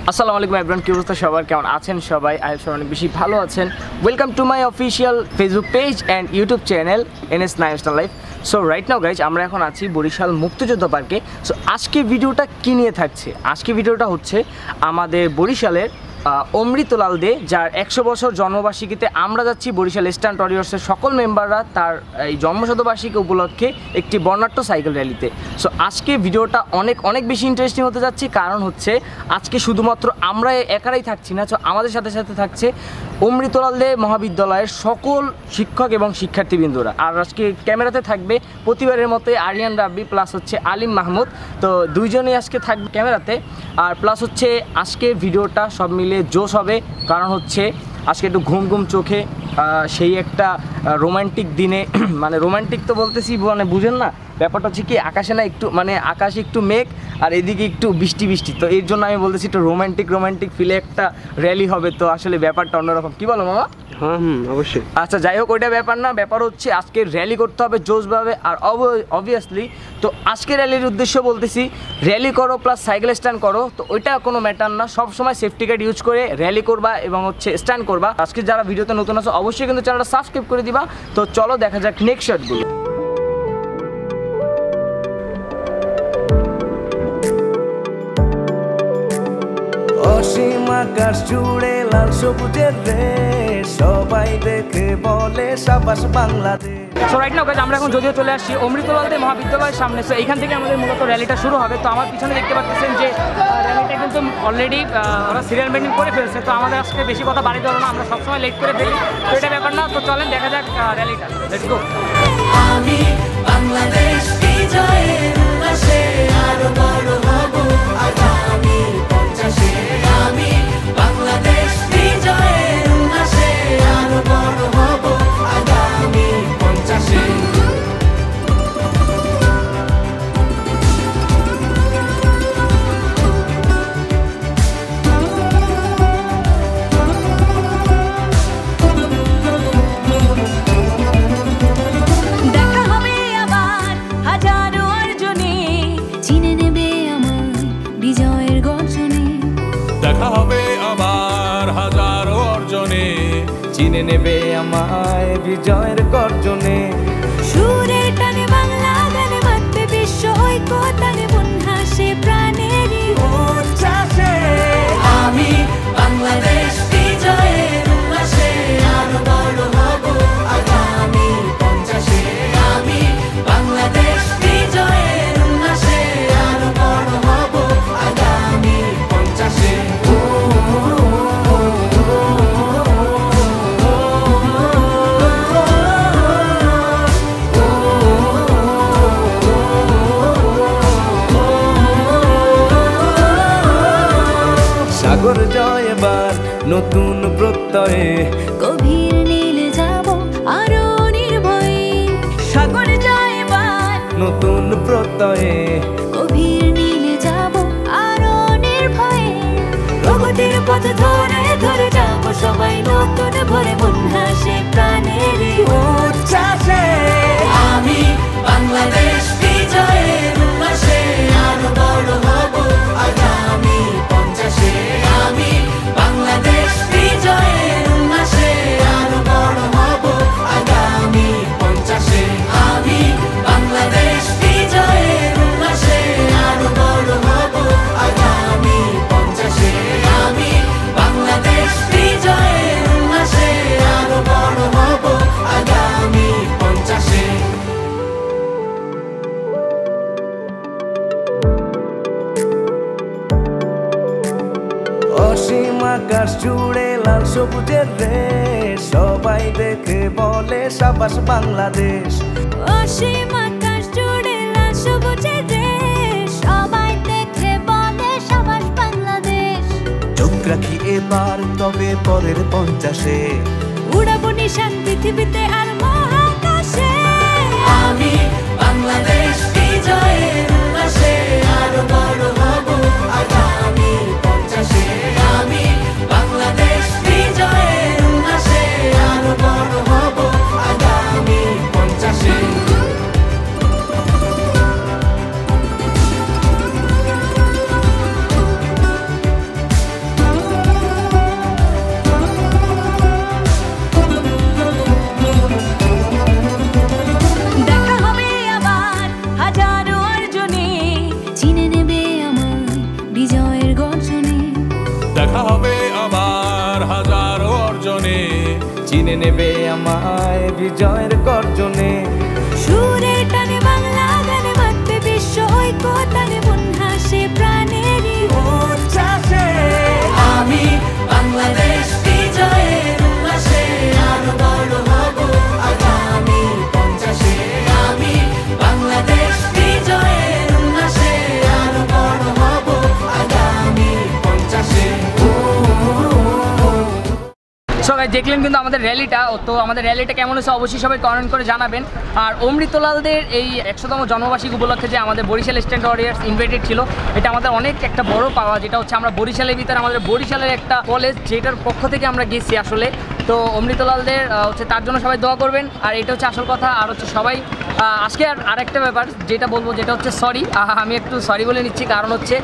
আসসালামু আলাইকুম এভরিওয়ান, কি অবস্থা সবার, কেমন আছেন সবাই? আই সবাই অনেক বেশি ভালো আছেন। Welcome to my official Facebook page and YouTube channel NS lifestyle life. So right now guys, আমরা এখন আছি বরিশাল মুক্তিযোদ্ধা পার্কে। সো আজকে ভিডিওটা কী নিয়ে থাকছে? আজকে ভিডিওটা হচ্ছে আমাদের বরিশালের অমৃতলাল দে, যার 100 বছর জন্মবার্ষিকীতে আমরা যাচ্ছি বরিশাল স্ট্যান্ড ওয়ারিয়র্সের সকল মেম্বাররা তার এই জন্মশতবার্ষিকী উপলক্ষে একটি বর্ণাঢ্য সাইকেল র্যালিতে। সো আজকে ভিডিওটা অনেক বেশি ইন্টারেস্টিং হতে যাচ্ছে, কারণ হচ্ছে আজকে শুধুমাত্র আমরা একারাই থাকছি না, সো আমাদের সাথে সাথে থাকছে অমৃতলাল দে মহাবিদ্যালয়ের সকল শিক্ষক এবং শিক্ষার্থীবৃন্দরা। আর আজকে ক্যামেরাতে থাকবে প্রতিবারের মতো আরিয়ান রাব্বি প্লাস হচ্ছে আলিম মাহমুদ। তো দুইজনেই আজকে থাকবে ক্যামেরাতে। আর প্লাস হচ্ছে আজকে ভিডিওটা সব মিলে জোশ হবে, কারণ হচ্ছে আজকে একটু ঘুম চোখে সেই একটা রোমান্টিক দিনে মানে রোমান্টিক তো বলতেছি মানে বুঝেন না, ব্যাপারটা হচ্ছে কি আকাশে না একটু মানে আকাশে একটু মেঘ আর এদিকে একটু বৃষ্টি, তো এর জন্য আমি বলতেছি একটু রোমান্টিক ফিলে একটা র্যালি হবে। তো আসলে ব্যাপারটা অন্যরকম, কি বলো মামা? হ্যাঁ অবশ্যই। আচ্ছা যাই হোক, ওইটা ব্যাপার না, ব্যাপার হচ্ছে আজকে র্যালি করতে হবে জোশভাবে। আর অবভিয়াসলি তো আজকে র্যালির উদ্দেশ্য বলতেছি, র্যালি করো প্লাস সাইকেল স্ট্যান্ড করো, তো ওইটা কোনো ম্যাটার না, সবসময় সেফটি গার্ড ইউজ করে র্যালি করবা এবং হচ্ছে স্ট্যান্ড করবা। আজকে যারা ভিডিওতে নতুন আছো অবশ্যই কিন্তু চ্যানেলটা সাবস্ক্রাইব করে দিবা। তো চলো দেখা যাক নেক্সট শটগুলো। অসীম আকাশ জুড়ে লাল সবুজের রেশ, সবাই দেখে বলে সাবাস Bangladesh. So right now guys, আমরা এখন যদিও চলে আসছি অমৃতলাল দে মহাবিদ্যালয়ের সামনে। সো এইখান থেকে আমাদের মূলত র্যালিটা শুরু হবে। তো আমার পিছনে দেখতে পাচ্ছেন যে র্যালিটা কিন্তু অলরেডি ওরা সিরিয়াল মেনটেন করে ফেলছে। তো আমাদের আজকে বেশি কথা বাড়ি দেবো না, আমরা সবসময় লেট করে ফেলি, তো এটা ব্যাপার না। তো চলেন দেখা যাক র্যালিটা, লেটস গো। আমি বাংলাদেশ বিজয়ের উল্লাসে আরো বড় হব আগামী 50-এ। আমি বাংলাদেশ বিজয়ের উল্লাসে আরো বড় হব আগামী 50-এ। চিনে নেবে আমায় বিজয়ের গর্জনে। সুরের টানে বাংলা গানে মাতবে বিশ্ব ঐক্য টানে মন হাসে প্রাণেরই উচ্ছ্বাসে। আমি বাংলাদেশ বিজয়ের উল্লাসে আরো বড় হব আগামী 50-এ। আমি বাংলাদেশ বিজয়ের উল্লাসে আরো বড় হব আগামী 50-এ। সাগর জয় এবার নতুন প্রত্যয়ে, গভীর নীলে যাব আরো নির্ভয়ে। সাগর জয় এবার নতুন প্রত্যয়ে, গভীর নীলে যাব আরো নির্ভয়ে। প্রগতির পথ ধরে ধরে যাব সবাই নতুন ভরে মন হাসে প্রাণেরই উচ্ছ্বাসে। আমি বাংলাদেশ বিজয়ের উল্লাসে আরো বড় হব আগামী 50-এ। আমি বাংলাদেশ বিজয়ের উল্লাসে আরো বড় হব আগামী 50-এ। আমি বাংলাদেশ বিজয়ের উল্লাসে আরো বড় হব আগামী 50-এ। আমি বাংলাদেশ বিজয়ের উল্লাসে আরো বড় হব আগামী 50-এ। অসীম আকাশ জুড়ে লাল সবুজের রেশ, সবাই দেখে বলে সাবাস বাংলাদেশ। অসীম আকাশ জুড়ে লাল সবুজের রেশ, সবাই দেখে বলে সাবাস বাংলাদেশ। চোখ রাখি এবার তবে পরের 50-এ, উড়াবো নিশান পৃথিবীতে আর মহাকাশে। আমি বাংলাদেশ বিজয়ের উল্লাসে আরো বড় হব আগামী 50-এ। আমি বাংলাদেশ বিজয়ের উল্লাসে আরো বড় হব আগামী 50-এ। দেখা হবে আবার হাজারো অর্জনে, চিনে নেবে আমায় বিজয়ের গর্জনে। সুরের টানে বাংলা গানে মাতবে বিশ্ব ঐক্য টানে মন হাসে প্রাণেরই উচ্ছ্বাসে আমি বাংলাদেশ বিজয়ের উল্লাসে আরো বড় হব আগামী 50-এ। আমি বাংলাদেশ বিজয়ের উল্লাসে আরো বড় হব আগামী 50-এ। সো গাইস দেখলেন কিন্তু আমাদের র্যালিটা, তো আমাদের র্যালিটা কেমন হয়েছে অবশ্যই সবাই কমেন্ট করে জানাবেন। আর অমৃতলালদের এই 100তম জন্মবার্ষিকী উপলক্ষে যে আমাদের বরিশাল স্ট্যান্ড ওয়ারিয়ার্স ইনভাইটেড ছিল, এটা আমাদের অনেক একটা বড় পাওয়া, যেটা হচ্ছে আমরা বরিশালের ভিতরে আমাদের বরিশালের একটা কলেজ যেটার পক্ষ থেকে আমরা গেছি আসলে। তো অমৃতলালদের হচ্ছে তার জন্য সবাই দোয়া করবেন। আর এটা হচ্ছে আসল কথা। আর হচ্ছে সবাই আজকে আরেকটা ব্যাপার যেটা বলবো, যেটা হচ্ছে সরি, আমি একটু সরি বলে নিচ্ছি। কারণ হচ্ছে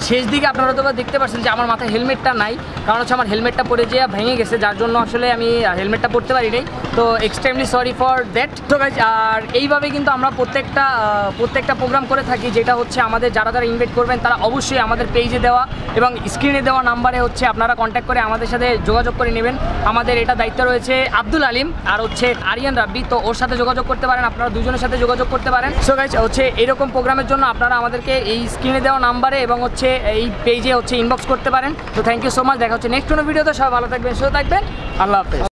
শেষ দিকে আপনারা তো দেখতে পাচ্ছেন যে আমার মাথায় হেলমেটটা নাই, কারণ হচ্ছে আমার হেলমেটটা পরে যেয়ে ভেঙে গেছে, যার জন্য আসলে আমি হেলমেটটা পরতে পারি নাই। তো এক্সট্রিমলি সরি ফর দ্যাট। তো গাইজ আর এইভাবে কিন্তু আমরা প্রত্যেকটা প্রোগ্রাম করে থাকি, যেটা হচ্ছে আমাদের যারা ইনভাইট করবেন তারা অবশ্যই আমাদের পেজে দেওয়া এবং স্ক্রিনে দেওয়া নাম্বারে হচ্ছে আপনারা কন্ট্যাক্ট করে আমাদের সাথে যোগাযোগ করে নেবেন। আমাদের এটা দায়িত্ব রয়েছে আব্দুল আলিম আর হচ্ছে আরিয়ান রাব্বি, তো ওর সাথে যোগাযোগ করতে পারেন, আপনারা দুজনের সাথে যোগাযোগ করতে পারেন। সো গাইজ হচ্ছে এরকম প্রোগ্রামের জন্য আপনারা আমাদেরকে এই স্ক্রিনে দেওয়া নাম্বারে এবং হচ্ছে এই পেজে হচ্ছে ইনবক্স করতে পারেন। তো থ্যাংক ইউ সো মাচ। দেখা হচ্ছে নেক্সট কোনো ভিডিওতে। সবাই ভালো থাকবেন, সুস্থ থাকবেন। আল্লাহ হাফেজ।